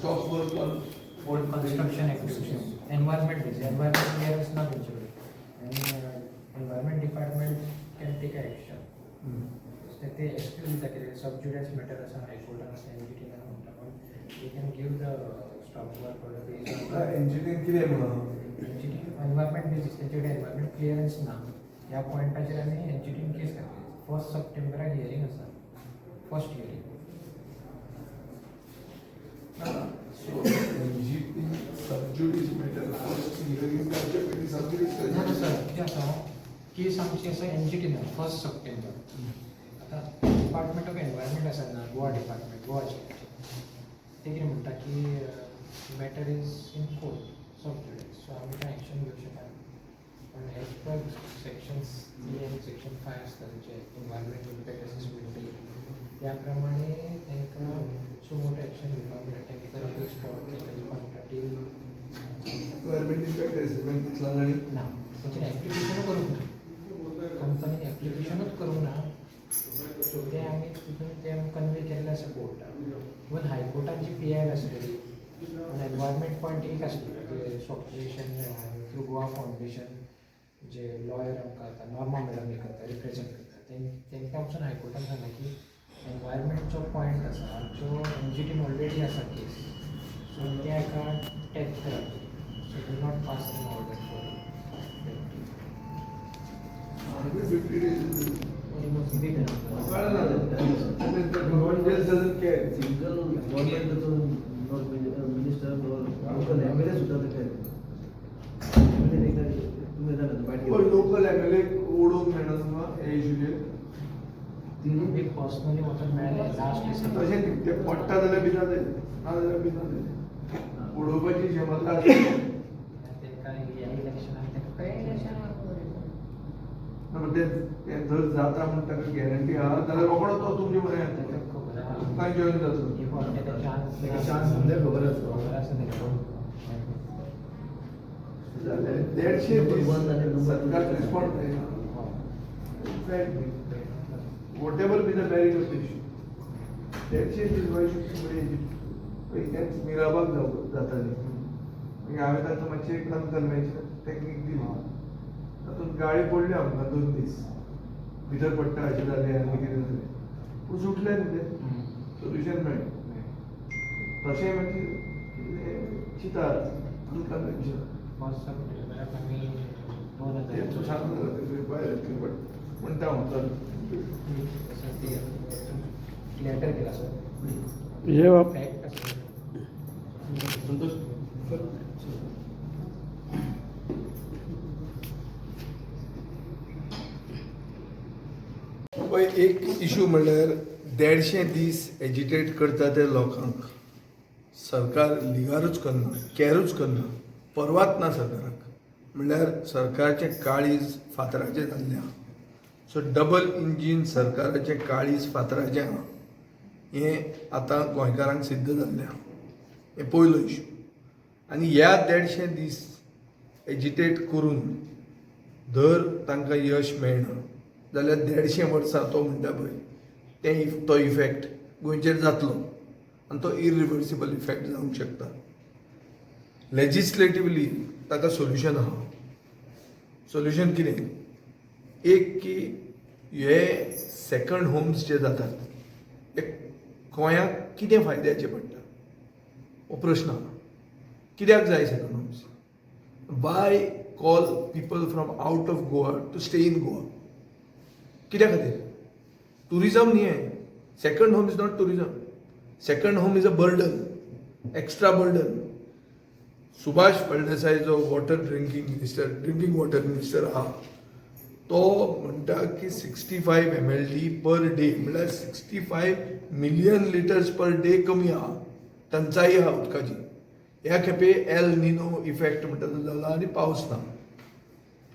stop work on old construction activities. Environment is environment clearance not ensured. And environment department can take action. ते excuse जाता sub judice matter असा हायकोर्टान एनजीटीन म्हणटा पण they can give the stop work order based on एनजीटीन कितें म्हणून एनवायरमेंट बेसिस तेंचे एनवायरमेंट क्लियरन्स ना ह्या पॉयंटाचेर आमी एनजीटीन केस घातली 1 सप्टेंबराक हियरिंग आसा फर्स्ट हियरिंग सो एनजीटीन सबजुडिस मॅटर फर्स्ट हियरिंग करचे पयलीं सबजुडिस ना सर कितें आसा केस आमची आसा एनजीटीन 1 सप्टेंबर डिपार्टमेंट ऑफ एनवायरमेंट आसा ना गोवा डिपार्टमेंट गोवाचे ते कितें म्हणटा की matter is in court sub judice so आमी कांय एक्शन घेवंक शकना पण एज पर सेक्शन 3 आनी सेक्शन 5 आसता तेचे एनवायरमेंट इम्पॅक्ट असेसमेंट त्या प्रमाणे तांकां सुमोटो एक्शन घेवपाक मेळटा टेक्निकल स्टॉप केलेली कॉन्ट्रॅक्टीव एनवायरमेंट इम्पॅक्ट असेसमेंट घेतला आनी ना तेचेर एप्लिकेशन करूंक ना कंपनीन एप्लिकेशनूच करूंक ना सो ते आमी तितून ते कन्वे केल्लें आसा कोर्टाक इवन हायकोर्टान जी पी आय आसलेली एनवायरमेंट पॉयंट एक आसलेलो सॉफ्टवेशन थ्रू गोवा फावंडेशन जे लॉयर आमकां आतां नॉर्मा मॅडम हे करता रिप्रेझेंट करता तांकां वचून हायकोर्टान सांगलें की एनवायरमेंटचो पॉयंट आसा आमच्यो एनजीटीन ऑलरेडी आसा केस सो ते हाका टॅच करात so do not pass an order for 50 days almost big enough. One just doesn't care. Single body आहे तो मिनिस्टर लोकल एमएलए सुद्धा ते काय तुम्ही जाणा पण लोकल एमएलए ओढून मेळना तुमकां हे इश्यूचेर तिने पर्सनली म्हाका मेळ्ळें लास्ट तशें न्ही ते पडटा जाल्यार भिना ते ना जाल्यार भिना ते उडोवपाची क्षमता आसा तांकां ह्या इलेक्शनाक तांकां ना म्हणजे ते जर जाता म्हण ताका गॅरंटी आहा जाल्यार रोखडो तो तुमचे बरें येता काय जॉईन जातलो चान्स म्हणजे खबर असतो जाल्यार देडशे दीस सरकार रिस्पॉन्ड जायना whatever be the bearing of the issue देडशे दीस वाय शुड हेंच मिराबाग जाताली मागीर हांवें ताका मातशें एक कन्वेन्शन टॅक्नीक दिली तातूंत गाळी पडली आमकां 2 दीस भितर पडटा अशें जालें आनी कितें जालें पूण सुटलें न्ही तें सोल्युशन मेळ्ळें तशें मागीर चिता कन्वेन्शन तेंचो सांगलो भायर बट म्हणटा हांव चल लेटर केला सर ये बाप संतोष पळय एक इशू म्हणल्यार 150 दीस एजिटेट करता ते लोकांक सरकार लिगारूच करना कॅरूच करना परवाच ना सरकाराक म्हणल्यार सरकारचें काळीज फातराचें जाल्लें आहा सो डबल इंजीन सरकाराचें काळीज फातराचें आहा हें आतां गोंयकारांक सिद्ध जाल्लें आहा हें पयलो इशू आनी ह्या 150 दीस एजिटेट करून धर तांकां यश मेळना जाल्यार 150 वर्सां तो म्हणटा पळय तो इफेक्ट गोंयचेर जातलो आनी तो इरिवर्सिबल इफेक्ट जावंक शकता लेजिस्लेटिवली ताका सोल्युशन आहा सोल्युशन कितें एक की हे सेकंड होम्स जे जातात एक गोंयांक कितें फायद्याचे पडटा हो प्रश्न आहा कित्याक जाय second homes why call people from out of Goa to stay in Goa कित्या खातीर टुरिजम न्ही हें second home is not tourism second home is a burden extra burden Subhash Phaldesai जो ड्रिंकींग वॉटर मिनिस्टर आहा तो म्हणटा की 65 mld पर डे म्हळ्यार 65 मिलियन लिटर्स पर डे कमी आहा टंचाई आहा उदकाची ह्या खेपे एल निनो इफेक्ट म्हणटा तो जाला आनी पावस ना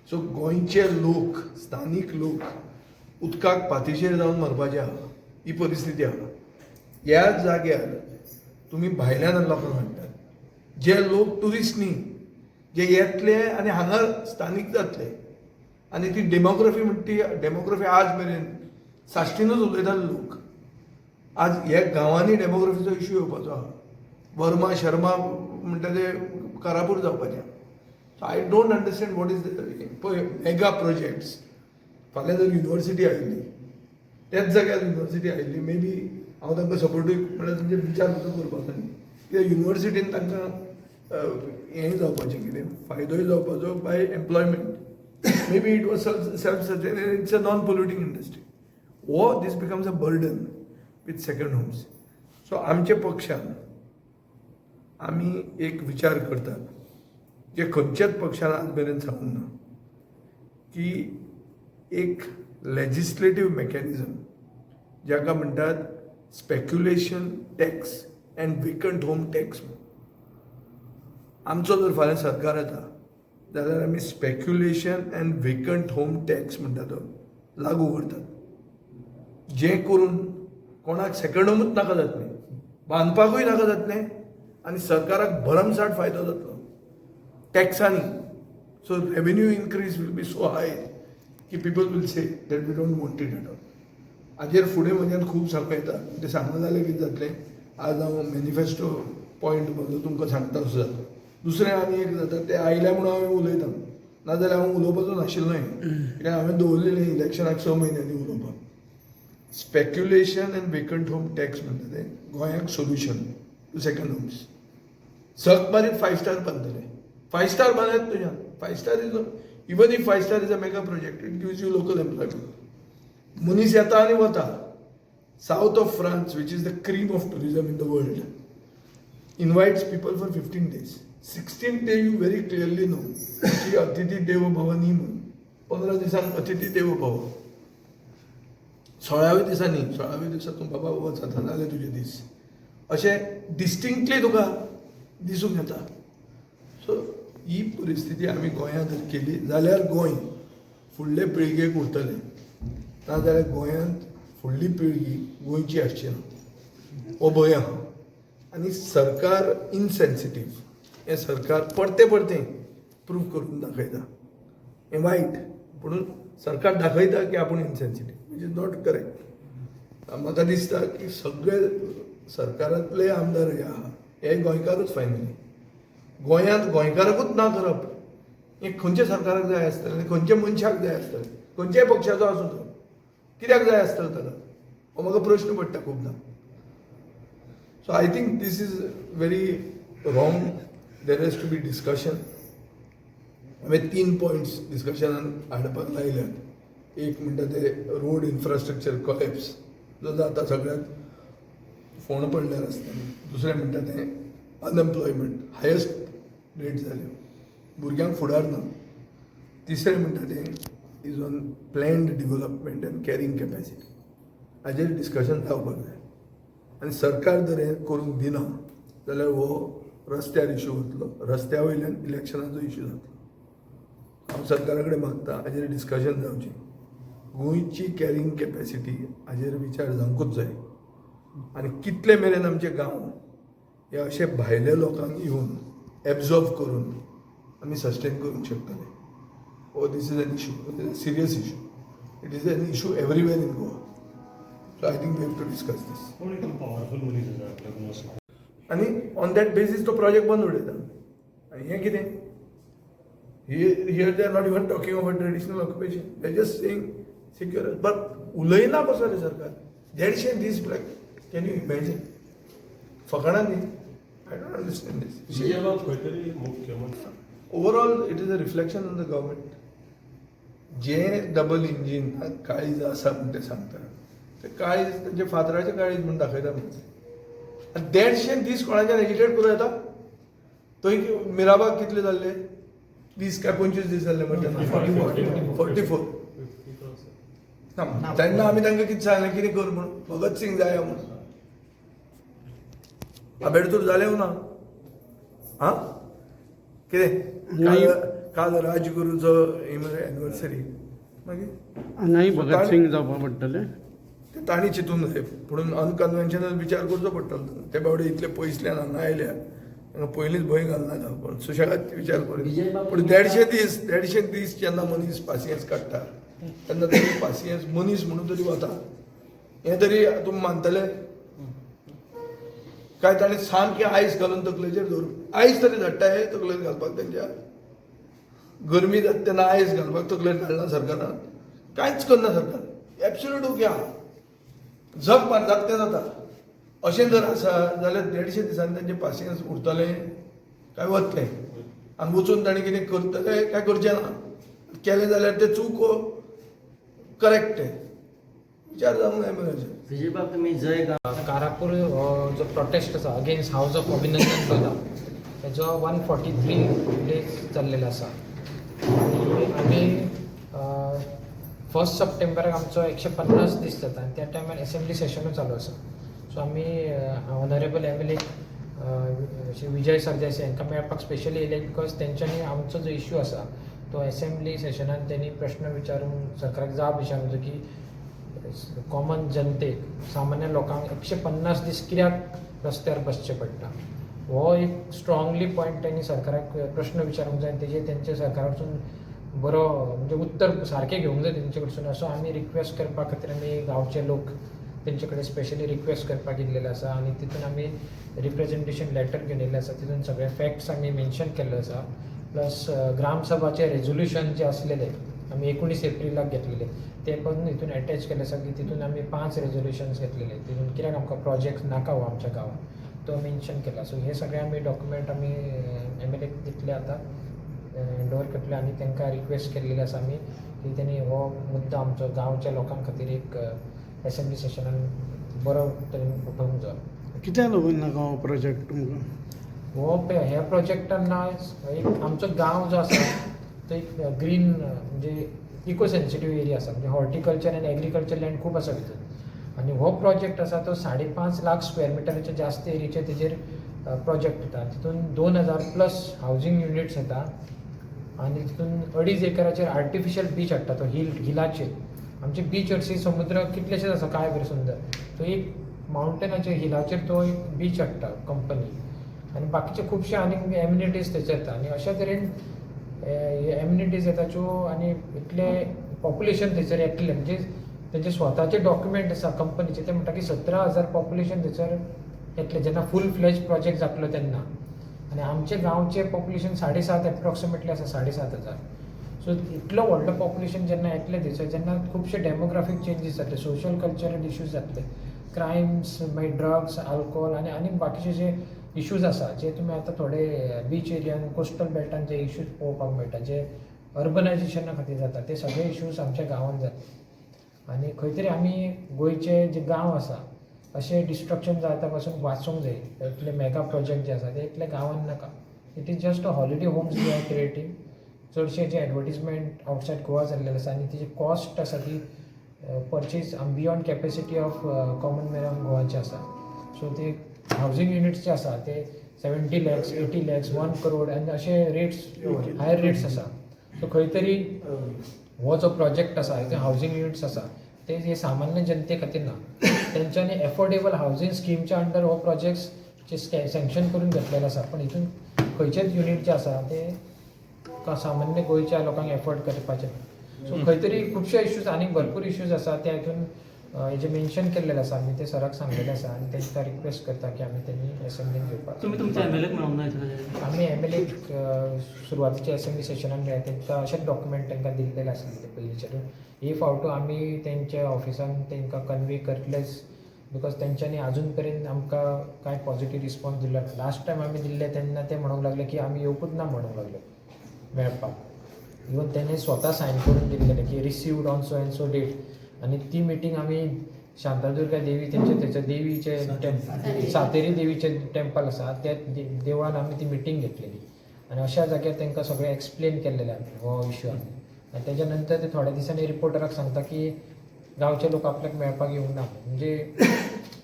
सो गोंयचे लोक स्थानीक लोक उदकाक पातीशेर जावन मरपाचे आहा ही परिस्थिती आहा ह्या जाग्यार तुमी भायल्यान लोकांक हाडटात जे लोक ट्युरिस्ट न्ही जे येतले आनी हांगा स्थानीक जातले आनी ती डेमोग्राफी म्हणटा ती डेमोग्राफी आज मेरेन साश्टीनूच उलयताले लोक आज ह्या गांवांनी डेमोग्राफीचो इश्यू येवपाचो आहा वर्मा शर्मा म्हणटा ते कारापूर जावपाचें. So I don't understand what is पळय मेगा प्रोजेक्ट्स. फाल्यां जर युनिवर्सिटी आयिल्ली त्याच जाग्यार युनिवर्सिटी आयिल्ली मे बी हांव तांकां सपोर्टूय म्हळ्यार तांचे विचार सुद्दां करपाचो न्ही. कित्याक युनिवर्सिटीन तांकां हें जावपाचें कितें फायदोय जावपाचो by employment. Maybe it was self sustainable, it's a non polluting industry. वो this becomes a burden with second homes. So आमचे पक्षान आमी एक विचार करतात जे खंयच्याच पक्षान आज मेरेन सांगूंक ना की एक लेजिस्लेटीव मेकॅनिझम जाका म्हणटात speculation tax and vacant home tax. आमचो जर फाल्यां सरकार येता जाल्यार आमी speculation and vacant home tax म्हणटा तो लागू करतात. जें करून कोणाक सेकंड होमूच नाका जातलें, बांदपाकूय नाका जातलें आनी सरकाराक भरमसाट फायदो जातलो टॅक्सांनी. So revenue increase will be so high की people will say that we don't want it at all. हाजेर फुडें म्हज्यान खूब सांगूं येता. तें सांगूं जाल्यार कितें जातलें, आज हांव मॅनिफेस्टो पॉयंट म्हजो तुमकां सांगता सुद्दां. दुसरें आनी एक जाता तें आयल्या म्हणून हांवें उलयता, नाजाल्यार हांव उलोवपाचो नाशिल्लोय कित्याक हांवें दवरलेलें इलेक्शनाक 6 म्हयन्यांनी उलोवपाक. Speculation and vacant home tax म्हणटा तें गोंयाक सोल्युशन टू सेकंड होम्स. सक मारीत 5 स्टार बांदतले. 5 स्टार बांदत तुज्यान 5 star is even if 5 star is a mega project it gives you local employment. मनीस येता आनी वता. South of France which is the cream of tourism in the world invites people for 15 days. 16th day you very clearly know की अतिथी देवो भव न्ही म्हणून 15 दिसांक अतिथी देवो भव. 16व्या दिसा तूं बाबा वच जाले तुजे दीस अशें डिस्टिंक्टली तुका दिसूंक येता. सो ही परिस्थिती आमी गोंयांत जर केली जाल्यार गोंय फुडले पिळगेक उरतलें, नाजाल्यार गोंयांत फुडली पिळगी गोंयची आसची ना हो भंय आहा. आनी सरकार इनसेन्सिटीव हें सरकार परतें प्रूव करून दाखयता. हें वायट, पूण सरकार दाखयता की आपूण इनसेन्सिटीव विच इज नॉट करेक्ट. म्हाका दिसता की सगळे सरकारांतले आमदार जे आहा हे गोंयकारूच फायनली. गोंयांत गोंयकाराकूच ना करप हें खंयच्या सरकाराक जाय आसतलें, खंयच्या मनशाक जाय आसतलें, खंयच्याय पक्षाचो आसूं तो कित्याक जाय आसतलो ताका हो म्हाका प्रश्न पडटा खूबदां. So I think this is very wrong. There has to be discussion. हांवें 3 पॉयंट्स डिस्कशनान हाडपाक लायल्यात. एक म्हणटा ते रोड इन्फ्रास्ट्रक्चर कॉलेप्स जो जाता सगळ्यात फोंड पडल्या रस्त्यांनी. दुसरें म्हणटा तें अनएम्प्लॉयमेंट हायस्ट रेट जाल्यो, भुरग्यांक फुडार ना. तिसरें म्हणटा तें is on planned development end carrying capacity. हाजेर डिस्कशन जावपाक जाय. आनी सरकार जर हें करूंक दिना जाल्यार हो रस्त्यार इश्यू वतलो, रस्त्या वयल्यान इलेक्शनाचो इश्यू जातलो. हांव सरकारा कडेन मागता हाजेर डिस्कशन जावचें. गोंयची कॅरींग कॅपॅसिटी हाजेर विचार जावंकूच जाय. आनी कितले मेरेन आमचे गांव हे अशे भायल्या लोकांक येवन एब्जॉर्व करून आमी सस्टेन करूंक शकतले. हो this is an issue, serious issue. It is an issue everywhere in Goa. So I think we have to discuss this. आणि ऑन दॅट बेसीस तो प्रोजेक्ट बंद उडयता. आनी हें कितें here they are not even talking about traditional occupation, they just saying secure. But उलयना कसो रे सरकार 150 this black. Can you imagine फकाणां न्ही. I don't understand this. Overall it is a reflection on the government. जे double engine काळीज आसा म्हण ते सांगता ते काळीज तेंचे फातराचे काळीज म्हणून दाखयता म्हणजे. आनी 150 दीस कोणाच्यान एजिटेट करूं येता. थंय मिराबाग कितले जाल्ले 20 काय 25 दीस जाल्ले म्हणटा 44. तेन्ना आमी तांकां कितें सांगलें कितें कर म्हणून, भगत सिंग जाया म्हणून. आंबेडकर जालें ना हां कितें काल राजगुरूचो एनिवर्सरी मागीर नाही भगत सिंग जावपा पडटले. तांणी चिंतून जाय म्हणून अनकन्वेन्शनल विचार करचो पडटलो. ते बावडे इतले पयसल्यान हांगा आयल्या तांकां पयलींच भंय घालना पण सुशेगाद विचार करूं. पूण 150 दीस जेन्ना मनीस पासियेंस काडटा तेन्ना तरी पासियेंस मनीस म्हणून तरी वता. हें तरी तुमी मानतले. काय ताणें सामकें आयस घालून तकलेचेर धरून आयस तरी धाडटा हे तकलेर घालपाक तेंच्या गरमी जाता तेन्ना आयस घालपाक तकलेर घालना सरकारान कांयच करना सरकार एब्सोल्यूट ओके आहा झक मारतात तें जाता अशें जर आसा जाल्यार 150 दिसांनी तेंचें पासियन्स उरतलें काय वतलें आनी वचून ताणें कितें करतलें काय करचें ना केलें जाल्यार तें चूक करेक्ट विचार जावंक जाय मरे तेजे बाब तुमी जय कारापूर जो प्रोटेस्ट आसा अगेन्स्ट हाऊस ऑफ अभिनंदन पदा तेजो 143 डेज चल्लेलो आसा आनी 1 सप्टेंबराक आमचो 150 दीस जाता आनी त्या टायमार असेंब्ली सेशनूय चालू आसा सो आमी ऑनरेबल एमएलए विजय सरदेसाय हांकां मेळपाक स्पेशली येयले बिकॉज तेंच्यांनी आमचो जो इश्यू आसा तो असेंब्ली सेशनान त्यांनी प्रश्न विचारून सरकाराक जाप विचारलो की कॉमन जनतेक सामान्य लोकांक 150 दीस कित्याक रस्त्यार बसचें पडटा हो एक स्ट्रॉंगली पॉयंट त्यांनी सरकाराक प्रश्न विचारूंक जाय तेजे तेंचे सरकारा कडसून बरो म्हणजे उत्तर सारकें घेवंक जाय तेंचे कडसून असो आमी रिक्वेस्ट करपा खातीर आमी गांवचे लोक तेंचे कडेन स्पेशली रिक्वेस्ट करपाक येयल्लेलो आसा आनी तितून आमी रिप्रेझेंटेशन लेटर घेवन येयल्लें आसा तितून सगळे फॅक्ट्स आमी मेन्शन केल्ले आसा प्लस ग्रामसभाचे रेझोल्युशन जे असलेले आमी 19 एप्रिलाक घेतलेले ते पण हितून अटॅच केले आसा की तितून आमी 5 रेझोल्युशन्स घेतलेले तितून कित्याक आमकां प्रोजेक्ट नाका हो आमच्या गांवांत तो मेन्शन केला सो हे सगळे आमी डॉक्युमेंट आमी एमएलएक दितले आतां हँडओवर करतले आनी तांकां रिक्वेस्ट केल्लेली आसा आमी की तेणी हो मुद्दो आमचो गांवच्या लोकां खातीर एक असेंब्ली सेशनान बरो तरेन उठोवंक जाय कित्याक लागून नाका हो प्रोजेक्ट तुमकां हो ह्या प्रोजेक्टान ना एक आमचो गांव जो आसा तो एक ग्रीन म्हणजे इको सेन्सिटीव एरिया आसा म्हणजे हॉर्टिकल्चर आनी एग्रीकल्चर लँड खूब आसा भितर आनी हो प्रोजेक्ट आसा तो 5.5 लाख स्क्वेअर मिटराचे जास्त एरियाचे तेजेर प्रोजेक्ट येता तितून 2000+ हावजींग युनिट्स येता आनी तितून 2.5 एकराचेर आर्टिफिशियल बीच हाडटा तो हिलाचेर आमचे बीच हरशी समुद्र कितलेशेच आसा काय बरे सुंदर तो एक माउंटेनाचेर हिलाचेर तो एक बीच हाडटा कंपनी आनी बाकीचे खुबशे आनीक एम्युनिटीज थंयसर येता आनी अशा तरेन एम्युनिटीज येताच्यो आनी इतले पॉप्युलेशन थंयसर येतलें म्हणजे तेंचे स्वताचे डॉक्युमेंट आसा कंपनीचे ते म्हणटा की 17,000 पॉप्युलेशन थंयसर येतलें जेन्ना फूल फ्लेज प्रोजेक्ट जातलो तेन्ना आनी आमचे गांवचे पॉप्युलेशन 7.5 एप्रॉक्सिमेटली आसा 7,500 सो इतलो व्हडलो पॉप्युलेशन जेन्ना येतलें थंयसर जेन्ना खुबशे डेमोग्राफीक चेंजीस जातले सोशल कल्चरल इश्यूज जातले क्रायम्स मागीर ड्रग्स आल्कोहोल आनी आनीक बाकीचे जे इश्यूज आसा जे तुमी आतां थोडे बीच एरियान कोस्टल बेल्टान जे इश्यूज पळोवपाक मेळटा जे अर्बनायजेशना खातीर जाता ते सगळे इश्यूज आमच्या गांवांत जाता आनी खंय तरी आमी गोंयचे जे गांव आसा अशें डिस्ट्रक्शन जाता पासून वाचूंक जाय इतले मेगा प्रोजेक्ट जे आसा ते इतले गांवांत नाका it is just a holiday homes we are creating चडशे जे एडवर्टिजमेंट आउटसायड गोवा जाल्लेले आसा आनी तिची कॉस्ट आसा ती purchase beyond capacity of common man of गोवाचे आसा सो ते हावजींग युनिट्स जे आसा ते 70 lakhs 80 lakhs 1 crore आनी अशे रेट्स हायर रेट्स आसा सो खंय तरी हो जो प्रोजेक्ट आसा हेजे हावजींग युनिट्स आसा ते हे सामान्य जनते खातीर ना तेंच्यांनी एफोर्डेबल हावजींग स्किमच्या अंडर हो प्रोजेक्ट्स जे सँक्शन करून घेतलेले आसा पण हितून खंयचेच युनिट जे आसा ते सामान्य गोंयच्या लोकांक एफोर्ड करपाचे सो खंय तरी खुबशे इश्यूज आनीक भरपूर इश्यूज आसा ते हितून हेजे मेन्शन केल्लेले आसा आमी ते सराक सांगलेले आसा आनी तेंकां रिक्वेस्ट करता की आमी तेंनी असेंब्लीन घेवपाक तुम्ही तुमच्या एमएलएक मेळोंक ना आमी एमएलएक सुरवातीच्या असेंब्ली सेशनान मेळ्ळे तेंकां अशेंच डॉक्युमेंट तेंकां दिल्लेले आसले पयलींचेर एक फावटू आमी तेंच्या ऑफिसान तेंकां कन्वे करतलेच बिकॉज तेंच्यांनी अजून पर्यंत आमकां कांय पॉझिटीव रिस्पॉन्स दिलो ना लास्ट टायम आमी दिल्ले तेन्ना ते म्हणूंक लागले की आमी येवपूच ना म्हणूंक लागले मेळपाक इवन तेणे स्वता सायन करून दिल्लेले की received on so and so date आनी ती मिटींग आमी शांतादुर्गा देवी तेंचे थंयसर देवीचे सातेरी देवीचे टेंपल आसा त्या देवळान आमी ती मिटींग घेतलेली आनी अशा जाग्यार तेंकां सगळें एक्सप्लेन केल्लेलें आमी हो इश्यू आनी तेज्या नंतर ते थोड्या दिसांनी रिपोर्टराक सांगता की गांवचे लोक आपल्याक मेळपाक येवंक ना म्हणजे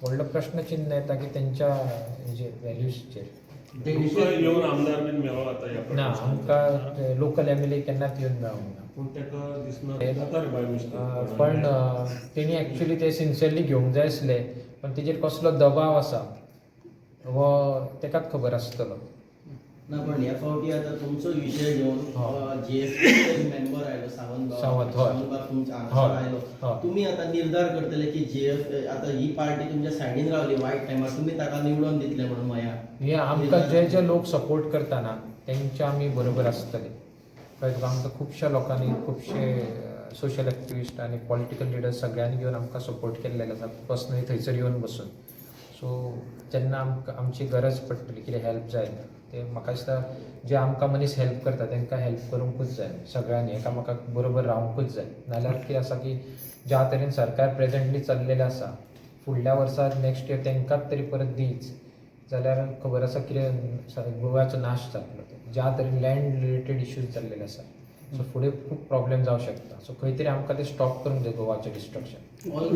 व्हडलो प्रश्न चिन्ह येता की तेंच्या हेजेर व्हॅल्यूजचेर येवन आमदार बीन मेळ्ळो आता ह्या ना आमकां लोकल एमएलए केन्नाच येवन मेळोंक ना पूण तेका दिसना जाता रे बाय मिस्टेक पण तेणी एक्चुली ते सिन्सियरली घेवंक जाय आसले पण तेजेर कसलो दबाव आसा हो तेकाच खबर आसतलो ना पण ह्या फावटी आता तुमचो विषय घेऊन हो. JFK मेंबर आयलो सावंत सावंत, हय. बाब तुमच्या हय. हांगासर आयलो हय. तुम्ही आता निर्धार करतले की JF आता ही पार्टी तुमच्या सायडीन रावली वायट टायमार तुम्ही ताका निवडून दितले म्हणून मया हे आमकां जे जे लोक सपोर्ट करता ना तेंच्या आमी बरोबर आसतले कळ्ळें तुका आमकां खुबश्या लोकांनी खुबशे सोशल एक्टिविस्ट आनी पॉलिटिकल लिडर्स सगळ्यांनी घेवन आमकां सपोर्ट केल्लेले आसा पर्सनली थंयसर येवन बसून सो जेन्ना आमकां आमची गरज पडटली कितें हेल्प जाय ते म्हाका दिसता जे आमकां मनीस हेल्प करता तांकां हेल्प करूंकूच जाय सगळ्यांनी एकामेकाक बरोबर रावंकूच जाय नाल्यार कितें आसा की ज्या तरेन सरकार प्रेझेंटली चल्लेलें आसा फुडल्या वर्सा नेक्स्ट इयर तांकांच तरी परत दीच जाल्यार खबर आसा कितें गोव्याचो नाश जातलो ज्या तरेन लँड रिलेटेड इश्यूज जाल्लेले आसा सो फुडें खूब प्रॉब्लेम जावं शकता सो खंय तरी आमकां ते स्टॉप करूंक जाय गोवाचें डिस्ट्रक्शन ऑल